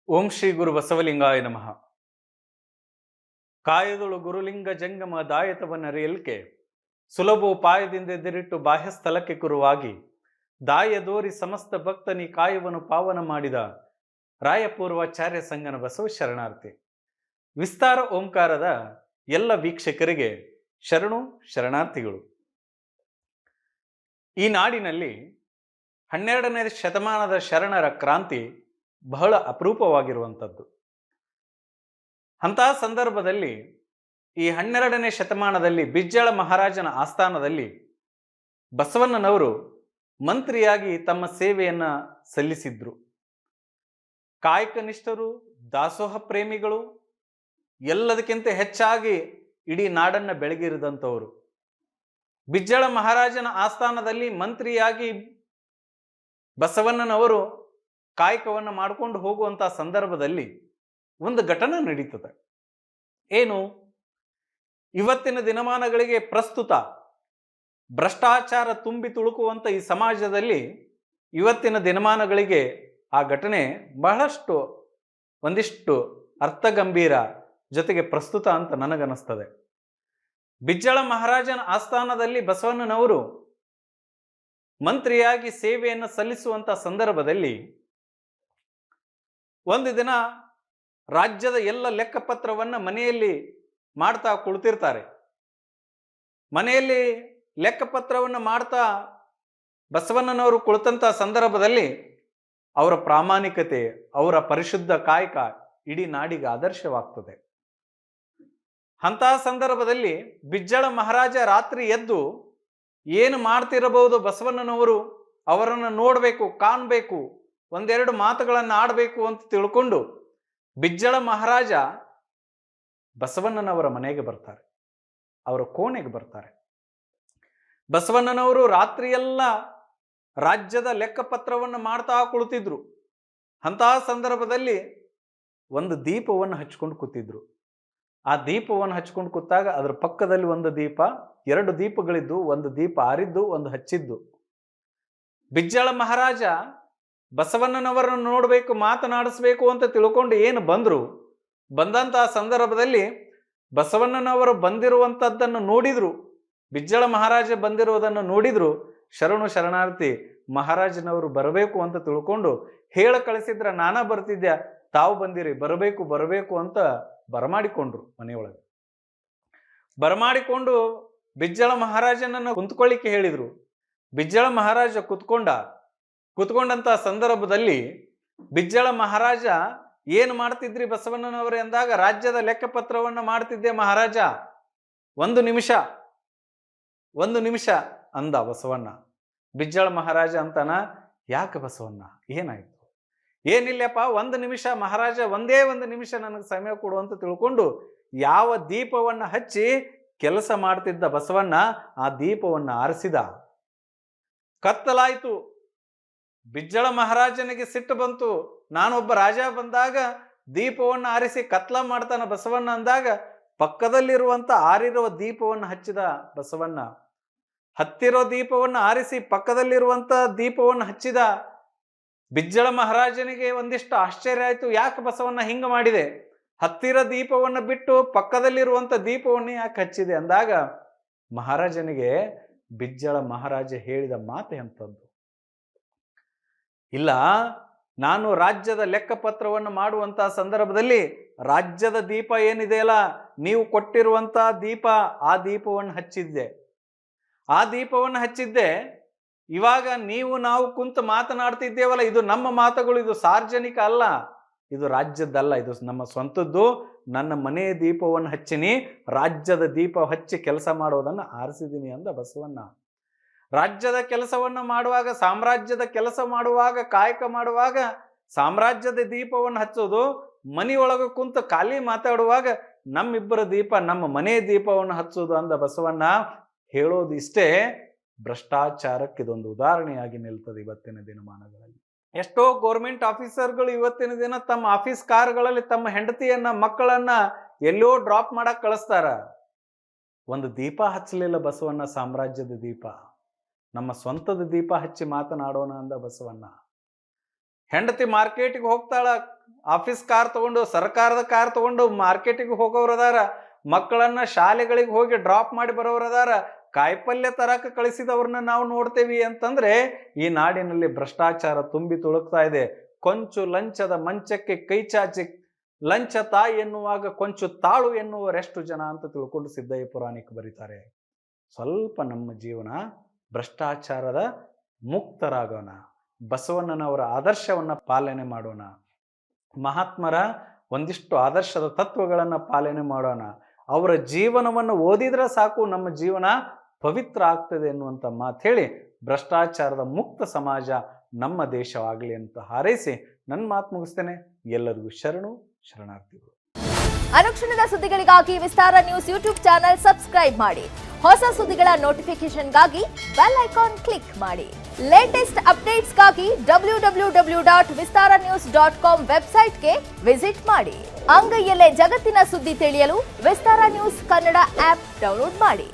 ಓಂ ಶ್ರೀ ಗುರು ಬಸವಲಿಂಗಾಯ ನಮಃ. ಕಾಯದೊಳು ಗುರುಲಿಂಗ ಜಂಗಮ ದಾಯತವನ್ನರಿಯಲ್ಕೆ ಸುಲಭೋಪಾಯದಿಂದ ಎದಿರಿಟ್ಟು ಬಾಹ್ಯ ಸ್ಥಳಕ್ಕೆ ಕುರುವಾಗಿ ದಾಯದೋರಿ ಸಮಸ್ತ ಭಕ್ತನಿ ಕಾಯವನ್ನು ಪಾವನ ಮಾಡಿದ ರಾಯಪೂರ್ವಾಚಾರ್ಯ ಸಂಗನ ಬಸವ ಶರಣಾರ್ಥಿ. ವಿಸ್ತಾರ ಓಂಕಾರದ ಎಲ್ಲ ವೀಕ್ಷಕರಿಗೆ ಶರಣು ಶರಣಾರ್ಥಿಗಳು. ಈ ನಾಡಿನಲ್ಲಿ 12ನೇ ಶತಮಾನದ ಶರಣರ ಕ್ರಾಂತಿ ಬಹಳ ಅಪರೂಪವಾಗಿರುವಂಥದ್ದು. ಅಂತಹ ಸಂದರ್ಭದಲ್ಲಿ ಈ 12ನೇ ಶತಮಾನದಲ್ಲಿ ಬಿಜ್ಜಳ ಮಹಾರಾಜನ ಆಸ್ಥಾನದಲ್ಲಿ ಬಸವಣ್ಣನವರು ಮಂತ್ರಿಯಾಗಿ ತಮ್ಮ ಸೇವೆಯನ್ನ ಸಲ್ಲಿಸಿದ್ರು. ಕಾಯಕನಿಷ್ಠರು, ದಾಸೋಹ ಪ್ರೇಮಿಗಳು, ಎಲ್ಲದಕ್ಕಿಂತ ಹೆಚ್ಚಾಗಿ ಇಡೀ ನಾಡನ್ನ ಬೆಳಗಿರಿದಂಥವರು. ಬಿಜ್ಜಳ ಮಹಾರಾಜನ ಆಸ್ಥಾನದಲ್ಲಿ ಮಂತ್ರಿಯಾಗಿ ಬಸವಣ್ಣನವರು ಕಾಯಕವನ್ನು ಮಾಡಿಕೊಂಡು ಹೋಗುವಂಥ ಸಂದರ್ಭದಲ್ಲಿ ಒಂದು ಘಟನೆ ನಡೀತದೆ. ಏನು? ಇವತ್ತಿನ ದಿನಮಾನಗಳಿಗೆ ಪ್ರಸ್ತುತ ಭ್ರಷ್ಟಾಚಾರ ತುಂಬಿ ತುಳುಕುವಂಥ ಈ ಸಮಾಜದಲ್ಲಿ ಇವತ್ತಿನ ದಿನಮಾನಗಳಿಗೆ ಆ ಘಟನೆ ಬಹಳಷ್ಟು ಒಂದಿಷ್ಟು ಅರ್ಥಗಂಭೀರ ಜೊತೆಗೆ ಪ್ರಸ್ತುತ ಅಂತ ನನಗನ್ನಿಸ್ತದೆ. ಬಿಜ್ಜಳ ಮಹಾರಾಜನ ಆಸ್ಥಾನದಲ್ಲಿ ಬಸವಣ್ಣನವರು ಮಂತ್ರಿಯಾಗಿ ಸೇವೆಯನ್ನು ಸಲ್ಲಿಸುವಂಥ ಸಂದರ್ಭದಲ್ಲಿ ಒಂದು ದಿನ ರಾಜ್ಯದ ಎಲ್ಲ ಲೆಕ್ಕಪತ್ರವನ್ನು ಮನೆಯಲ್ಲಿ ಮಾಡ್ತಾ ಕುಳಿತಿರ್ತಾರೆ. ಮನೆಯಲ್ಲಿ ಲೆಕ್ಕಪತ್ರವನ್ನು ಮಾಡ್ತಾ ಬಸವಣ್ಣನವರು ಕುಳಿತಂಥ ಸಂದರ್ಭದಲ್ಲಿ ಅವರ ಪ್ರಾಮಾಣಿಕತೆ, ಅವರ ಪರಿಶುದ್ಧ ಕಾಯಕ ಇಡೀ ನಾಡಿಗೆ ಆದರ್ಶವಾಗ್ತದೆ. ಅಂತಹ ಸಂದರ್ಭದಲ್ಲಿ ಬಿಜ್ಜಳ ಮಹಾರಾಜ ರಾತ್ರಿ ಎದ್ದು ಏನು ಮಾಡ್ತಿರಬಹುದು ಬಸವಣ್ಣನವರು, ಅವರನ್ನು ನೋಡಬೇಕು, ಕಾಣಬೇಕು, ಒಂದೆರಡು ಮಾತುಗಳನ್ನು ಆಡಬೇಕು ಅಂತ ತಿಳ್ಕೊಂಡು ಬಿಜ್ಜಳ ಮಹಾರಾಜ ಬಸವಣ್ಣನವರ ಮನೆಗೆ ಬರ್ತಾರೆ, ಅವರ ಕೋಣೆಗೆ ಬರ್ತಾರೆ. ಬಸವಣ್ಣನವರು ರಾತ್ರಿಯೆಲ್ಲ ರಾಜ್ಯದ ಲೆಕ್ಕಪತ್ರವನ್ನು ಮಾಡ್ತಾ ಕುಳಿತಿದ್ರು. ಅಂತಹ ಸಂದರ್ಭದಲ್ಲಿ ಒಂದು ದೀಪವನ್ನು ಹಚ್ಕೊಂಡು ಕೂತಿದ್ರು. ಆ ದೀಪವನ್ನು ಹಚ್ಕೊಂಡು ಕೂತಾಗ ಅದರ ಪಕ್ಕದಲ್ಲಿ ಒಂದು ದೀಪ, ಎರಡು ದೀಪಗಳಿದ್ದು, ಒಂದು ದೀಪ ಆರಿದ್ದು, ಒಂದು ಹಚ್ಚಿದ್ದು. ಬಿಜ್ಜಳ ಮಹಾರಾಜ ಬಸವಣ್ಣನವರನ್ನು ನೋಡಬೇಕು, ಮಾತನಾಡಿಸ್ಬೇಕು ಅಂತ ತಿಳ್ಕೊಂಡು ಏನು ಬಂದರು. ಬಂದಂತಹ ಸಂದರ್ಭದಲ್ಲಿ ಬಸವಣ್ಣನವರು ಬಂದಿರುವಂಥದ್ದನ್ನು ನೋಡಿದ್ರು. ಬಿಜ್ಜಳ ಮಹಾರಾಜ ಬಂದಿರುವುದನ್ನು ನೋಡಿದ್ರು. ಶರಣು ಶರಣಾರ್ಥಿ ಮಹಾರಾಜನವರು ಬರಬೇಕು ಅಂತ ತಿಳ್ಕೊಂಡು ಹೇಳ ಕಳಿಸಿದ್ರ, ನಾನಾ ಬರ್ತಿದ್ದೆ, ತಾವು ಬಂದಿರಿ, ಬರಬೇಕು ಬರಬೇಕು ಅಂತ ಬರಮಾಡಿಕೊಂಡ್ರು. ಮನೆಯೊಳಗೆ ಬರಮಾಡಿಕೊಂಡು ಬಿಜ್ಜಳ ಮಹಾರಾಜನನ್ನು ಕುಂತ್ಕೊಳ್ಳಿಕ್ಕೆ ಹೇಳಿದ್ರು. ಬಿಜ್ಜಳ ಮಹಾರಾಜ ಕುತ್ಕೊಂಡಂತ ಸಂದರ್ಭದಲ್ಲಿ ಬಿಜ್ಜಳ ಮಹಾರಾಜ ಏನು ಮಾಡ್ತಿದ್ರಿ ಬಸವಣ್ಣನವರೇ ಅಂದಾಗ, ರಾಜ್ಯದ ಲೆಕ್ಕಪತ್ರವನ್ನು ಮಾಡ್ತಿದ್ದೆ ಮಹಾರಾಜ, ಒಂದು ನಿಮಿಷ ಅಂದ ಬಸವಣ್ಣ. ಬಿಜ್ಜಳ ಮಹಾರಾಜ ಅಂತಾನ, ಯಾಕೆ ಬಸವಣ್ಣ, ಏನಾಯ್ತು? ಏನಿಲ್ಲಪ್ಪ, ಒಂದು ನಿಮಿಷ ಮಹಾರಾಜ, ಒಂದೇ ಒಂದು ನಿಮಿಷ ನನಗೆ ಸಮಯ ಕೊಡು ಅಂತ ತಿಳ್ಕೊಂಡು ಯಾವ ದೀಪವನ್ನು ಹಚ್ಚಿ ಕೆಲಸ ಮಾಡ್ತಿದ್ದ ಬಸವಣ್ಣ ಆ ದೀಪವನ್ನು ಆರಿಸಿದ. ಕತ್ತಲಾಯ್ತು. ಬಿಜ್ಜಳ ಮಹಾರಾಜನಿಗೆ ಸಿಟ್ಟು ಬಂತು. ನಾನೊಬ್ಬ ರಾಜ ಬಂದಾಗ ದೀಪವನ್ನು ಆರಿಸಿ ಕತ್ಲ ಮಾಡ್ತಾನ ಬಸವಣ್ಣ ಅಂದಾಗ ಪಕ್ಕದಲ್ಲಿರುವಂತ ಆರಿರುವ ದೀಪವನ್ನು ಹಚ್ಚಿದ ಬಸವಣ್ಣ. ಹತ್ತಿರೋ ದೀಪವನ್ನು ಆರಿಸಿ ಪಕ್ಕದಲ್ಲಿರುವಂತ ದೀಪವನ್ನು ಹಚ್ಚಿದ. ಬಿಜ್ಜಳ ಮಹಾರಾಜನಿಗೆ ಒಂದಿಷ್ಟು ಆಶ್ಚರ್ಯ ಆಯ್ತು. ಯಾಕೆ ಬಸವಣ್ಣ ಹಿಂಗ ಮಾಡಿದೆ? ಹತ್ತಿರ ದೀಪವನ್ನು ಬಿಟ್ಟು ಪಕ್ಕದಲ್ಲಿರುವಂತ ದೀಪವನ್ನು ಯಾಕೆ ಹಚ್ಚಿದೆ ಅಂದಾಗ ಮಹಾರಾಜನಿಗೆ ಬಿಜ್ಜಳ ಮಹಾರಾಜ ಹೇಳಿದ ಮಾತು ಎಂಥದ್ದು? ಇಲ್ಲ, ನಾನು ರಾಜ್ಯದ ಲೆಕ್ಕಪತ್ರವನ್ನು ಮಾಡುವಂತಹ ಸಂದರ್ಭದಲ್ಲಿ ರಾಜ್ಯದ ದೀಪ ಏನಿದೆಯಲ್ಲ, ನೀವು ಕೊಟ್ಟಿರುವಂತ ದೀಪ, ಆ ದೀಪವನ್ನು ಹಚ್ಚಿದ್ದೆ. ಇವಾಗ ನಾವು ಕುಂತು ಮಾತನಾಡ್ತಿದ್ದೇವಲ್ಲ, ಇದು ನಮ್ಮ ಮಾತುಗಳು, ಇದು ಸಾರ್ವಜನಿಕ ಅಲ್ಲ, ಇದು ರಾಜ್ಯದ್ದಲ್ಲ, ಇದು ನಮ್ಮ ಸ್ವಂತದ್ದು. ನನ್ನ ಮನೆಯ ದೀಪವನ್ನು ಹಚ್ಚಿನಿ, ರಾಜ್ಯದ ದೀಪ ಹಚ್ಚಿ ಕೆಲಸ ಮಾಡೋದನ್ನು ಆರಿಸಿದ್ದೀನಿ ಅಂದ ಬಸವಣ್ಣ. ರಾಜ್ಯದ ಕೆಲಸವನ್ನು ಮಾಡುವಾಗ, ಸಾಮ್ರಾಜ್ಯದ ಕೆಲಸ ಮಾಡುವಾಗ, ಕಾಯಕ ಮಾಡುವಾಗ ಸಾಮ್ರಾಜ್ಯದ ದೀಪವನ್ನು ಹಚ್ಚೋದು, ಮನೆಯೊಳಗೆ ಕುಂತು ಖಾಲಿ ಮಾತಾಡುವಾಗ ನಮ್ಮಿಬ್ಬರ ದೀಪ, ನಮ್ಮ ಮನೆಯ ದೀಪವನ್ನು ಹಚ್ಚೋದು ಅಂದ ಬಸವಣ್ಣ. ಹೇಳೋದು ಇಷ್ಟೇ, ಭ್ರಷ್ಟಾಚಾರಕ್ಕೆ ಇದೊಂದು ಉದಾಹರಣೆಯಾಗಿ ನಿಲ್ತದೆ ಇವತ್ತಿನ ದಿನಮಾನಗಳಲ್ಲಿ. ಎಷ್ಟೋ ಗೌರ್ಮೆಂಟ್ ಆಫೀಸರ್ಗಳು ಇವತ್ತಿನ ದಿನ ತಮ್ಮ ಆಫೀಸ್ ಕಾರುಗಳಲ್ಲಿ ತಮ್ಮ ಹೆಂಡತಿಯನ್ನ, ಮಕ್ಕಳನ್ನ ಎಲ್ಲೋ ಡ್ರಾಪ್ ಮಾಡಕ್ ಕಳಿಸ್ತಾರ. ಒಂದು ದೀಪ ಹಚ್ಚಲಿಲ್ಲ ಬಸವಣ್ಣ, ಸಾಮ್ರಾಜ್ಯದ ದೀಪ, ನಮ್ಮ ಸ್ವಂತದ ದೀಪ ಹಚ್ಚಿ ಮಾತನಾಡೋಣ ಅಂದ ಬಸವಣ್ಣ. ಹೆಂಡತಿ ಮಾರ್ಕೆಟಿಗೆ ಹೋಗ್ತಾಳ, ಆಫೀಸ್ ಕಾರ್ ತಗೊಂಡು, ಸರ್ಕಾರದ ಕಾರ್ ತಗೊಂಡು ಮಾರ್ಕೆಟಿಗೆ ಹೋಗೋರದಾರ, ಮಕ್ಕಳನ್ನ ಶಾಲೆಗಳಿಗೆ ಹೋಗಿ ಡ್ರಾಪ್ ಮಾಡಿ ಬರೋರದಾರ, ಕಾಯಿಪಲ್ಯ ತರಕ ಕಳಿಸಿದವ್ರನ್ನ ನಾವು ನೋಡ್ತೇವಿ ಅಂತಂದ್ರೆ ಈ ನಾಡಿನಲ್ಲಿ ಭ್ರಷ್ಟಾಚಾರ ತುಂಬಿ ತುಳುಕ್ತಾ ಇದೆ. ಕೊಂಚು ಲಂಚದ ಮಂಚಕ್ಕೆ ಕೈ ಚಾಚಿ ಲಂಚ ತಾಯಿ ಎನ್ನುವಾಗ ಕೊಂಚು ತಾಳು ಎನ್ನುವರೆಷ್ಟು ಜನ ಅಂತ ತಿಳ್ಕೊಂಡು ಸಿದ್ದಯ್ಯ ಪುರಾಣಿಕ ಬರೀತಾರೆ. ಸ್ವಲ್ಪ ನಮ್ಮ ಜೀವನ ಭ್ರಷ್ಟಾಚಾರದ ಮುಕ್ತರಾಗೋಣ, ಬಸವಣ್ಣನವರ ಆದರ್ಶವನ್ನ ಪಾಲನೆ ಮಾಡೋಣ, ಮಹಾತ್ಮರ ಒಂದಿಷ್ಟು ಆದರ್ಶದ ತತ್ವಗಳನ್ನು ಪಾಲನೆ ಮಾಡೋಣ. ಅವರ ಜೀವನವನ್ನು ಓದಿದ್ರೆ ಸಾಕು ನಮ್ಮ ಜೀವನ ಪವಿತ್ರ ಆಗ್ತದೆ ಎನ್ನುವಂಥ ಮಾತು ಹೇಳಿ ಭ್ರಷ್ಟಾಚಾರದ ಮುಕ್ತ ಸಮಾಜ ನಮ್ಮ ದೇಶವಾಗಲಿ ಅಂತ ಹಾರೈಸಿ ನನ್ನ ಮಾತು ಮುಗಿಸ್ತೇನೆ. ಎಲ್ಲರಿಗೂ ಶರಣಾರ್ಥಿಗಳು. ಅನುಕ್ಷಣದ ಸುದ್ದಿಗಳಿಗಾಗಿ ವಿಸ್ತಾರ ನ್ಯೂಸ್ ಯೂಟ್ಯೂಬ್ ಚಾನೆಲ್ ಸಬ್ಸ್ಕ್ರೈಬ್ ಮಾಡಿ. ಹೊಸ ಸುದ್ದಿಗಳ ನೋಟಿಫಿಕೇಶನ್ಗಾಗಿ ಬೆಲ್ ಐಕಾನ್ ಕ್ಲಿಕ್ ಮಾಡಿ. ಲೇಟೆಸ್ಟ್ ಅಪ್ಡೇಟ್ಸ್ಗಾಗಿ www.vistaranews.com ವೆಬ್ಸೈಟ್ಗೆ ವಿಸಿಟ್ ಮಾಡಿ. ಅಂಗೈಯಲ್ಲೇ ಜಗತ್ತಿನ ಸುದ್ದಿ ತಿಳಿಯಲು ವಿಸ್ತಾರ ನ್ಯೂಸ್ ಕನ್ನಡ ಆಪ್ ಡೌನ್ಲೋಡ್ ಮಾಡಿ.